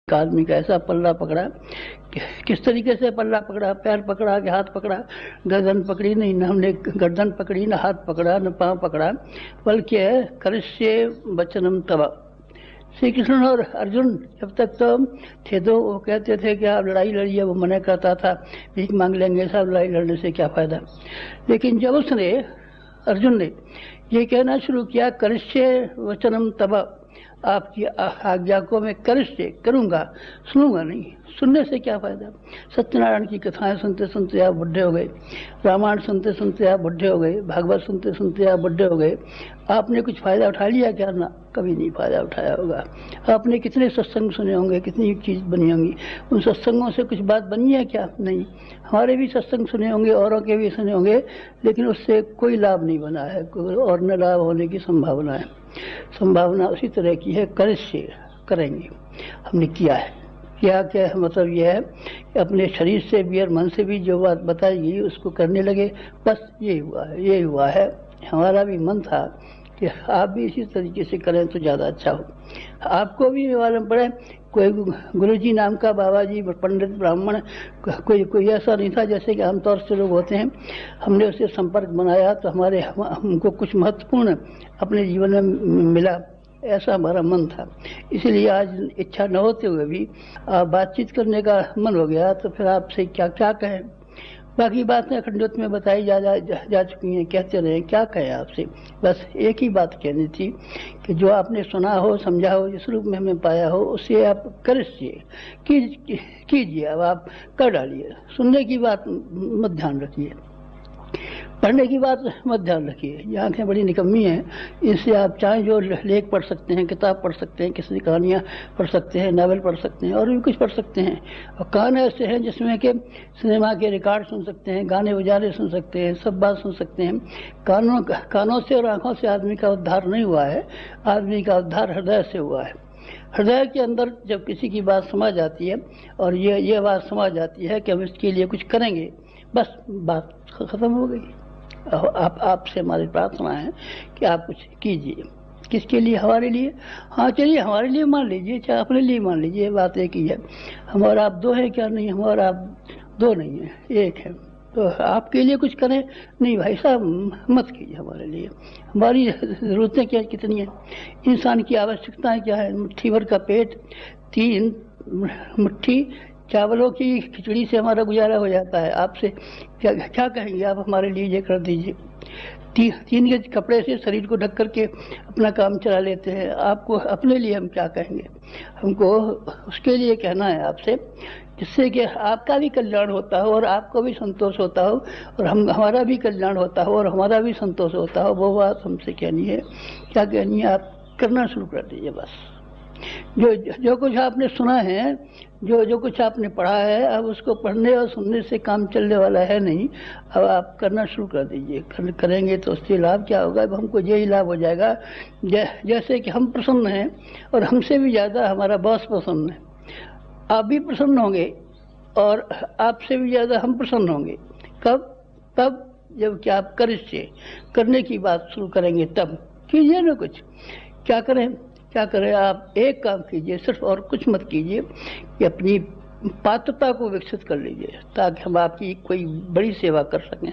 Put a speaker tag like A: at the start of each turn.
A: एक आदमी का ऐसा पल्ला पकड़ा, किस तरीके से पल्ला पकड़ा, पैर पकड़ा कि हाथ पकड़ा, गर्दन पकड़ी नहीं, न हमने गर्दन पकड़ी, न हाथ पकड़ा, न पांव पकड़ा, बल्कि करिष्ये वचनम तव। श्री कृष्ण और अर्जुन जब तक तो थे तो वो कहते थे कि आप लड़ाई लड़िए, वो मना करता था, भीख मांग लेंगे, सब लड़ाई लड़ने से क्या फायदा। लेकिन जब उसने अर्जुन ने ये कहना शुरू किया करिष्ये वचनम तव, आपकी आज्ञा को मैं करिष्ये करूंगा, सुनूंगा नहीं, सुनने से क्या फायदा। सत्यनारायण की कथाएं सुनते सुनते आप बुढ़े हो गए, रामायण सुनते सुनते आप बुढ़े हो गए, भागवत सुनते सुनते आप बुढ़े हो गए। आपने कुछ फायदा उठा लिया क्या? ना, कभी नहीं फायदा उठाया होगा। आपने कितने सत्संग सुने होंगे, कितनी चीज बनी होंगी, उन सत्संगों से कुछ बात बनी है क्या? नहीं। हमारे भी सत्संग सुने होंगे, औरों के भी सुने होंगे, लेकिन उससे कोई लाभ नहीं बना है, और न लाभ होने की संभावना है। संभावना उसी तरह की है, करिष्ये करेंगे, हमने किया है। क्या क्या मतलब यह है कि अपने शरीर से भी और मन से भी जो बात बताई गई उसको करने लगे, बस ये हुआ है, ये हुआ है। हमारा भी मन था कि आप भी इसी तरीके से करें तो ज़्यादा अच्छा हो। आपको भी मालूम पड़े, कोई गुरुजी नाम का बाबा जी पंडित ब्राह्मण कोई ऐसा नहीं था जैसे कि आमतौर से लोग होते हैं। हमने उससे संपर्क बनाया तो हमको कुछ महत्वपूर्ण अपने जीवन में मिला, ऐसा हमारा मन था। इसलिए आज इच्छा न होते हुए भी बातचीत करने का मन हो गया, तो फिर आपसे क्या क्या कहें। बाकी बातें खंडोत में बताई जा चुकी हैं, कहते रहे, क्या कहें आपसे। बस एक ही बात कहनी थी कि जो आपने सुना हो, समझा हो, जिस रूप में हमें पाया हो, उससे आप करिष्ये कीजिए, अब आप कर डालिए। सुनने की बात मत ध्यान रखिए, पढ़ने की बात मत ध्यान रखिए। ये आंखें बड़ी निकम्मी हैं, इससे आप चाहें जो लेख पढ़ सकते हैं, किताब पढ़ सकते हैं, किसी कहानियाँ पढ़ सकते हैं, नावल पढ़ सकते हैं, और भी कुछ पढ़ सकते हैं। और कान ऐसे हैं जिसमें कि सिनेमा के रिकॉर्ड सुन सकते हैं, गाने बजाने सुन सकते हैं, सब बात सुन सकते हैं। कानों से और आँखों से आदमी का उद्धार नहीं हुआ है, आदमी का उद्धार हृदय से हुआ है। हृदय के अंदर जब किसी की बात समझ जाती है और ये बात समझ जाती है कि हम इसके लिए कुछ करेंगे, बस बात खत्म हो गई। आपसे हमारी प्रार्थना है कि आप कुछ कीजिए। किसके लिए? हमारे लिए। हाँ चलिए, हमारे लिए मान लीजिए, चाहे अपने लिए मान लीजिए, बात एक ही है। हम और आप दो हैं क्या? नहीं, हम और आप दो नहीं है, एक है। तो आपके लिए कुछ करें? नहीं भाई साहब, मत कीजिए हमारे लिए। हमारी ज़रूरतें क्या कितनी हैं, इंसान की आवश्यकताएं क्या है। मुट्ठी भर का पेट, 3 मुट्ठी चावलों की खिचड़ी से हमारा गुजारा हो जाता है। आपसे क्या कहेंगे आप? हमारे लिए ये कर दीजिए। 3 गज कपड़े से शरीर को ढक करके अपना काम चला लेते हैं। आपको अपने लिए हम क्या कहेंगे? हमको उसके लिए कहना है आपसे जिससे कि आपका भी कल्याण होता हो और आपको भी संतोष होता हो, और हमारा भी कल्याण होता हो और हमारा भी संतोष होता हो। वो बात हमसे कहनी है। क्या कहनी है? आप करना शुरू कर दीजिए। बस जो कुछ आपने सुना है, जो कुछ आपने पढ़ा है, अब उसको पढ़ने और सुनने से काम चलने वाला है नहीं। अब आप करना शुरू कर दीजिए। करेंगे तो उससे लाभ क्या होगा? अब हमको यही लाभ हो जाएगा, जैसे कि हम प्रसन्न हैं और हमसे भी ज़्यादा हमारा बॉस प्रसन्न है। आप भी प्रसन्न होंगे और आपसे भी ज़्यादा हम प्रसन्न होंगे। कब? तब जब कि आप करिष्ये करने की बात शुरू करेंगे, तब कीजिए ना कुछ। क्या करें? क्या करें? आप एक काम कीजिए सिर्फ, और कुछ मत कीजिए, कि अपनी पात्रता को विकसित कर लीजिए ताकि हम आपकी कोई बड़ी सेवा कर सकें।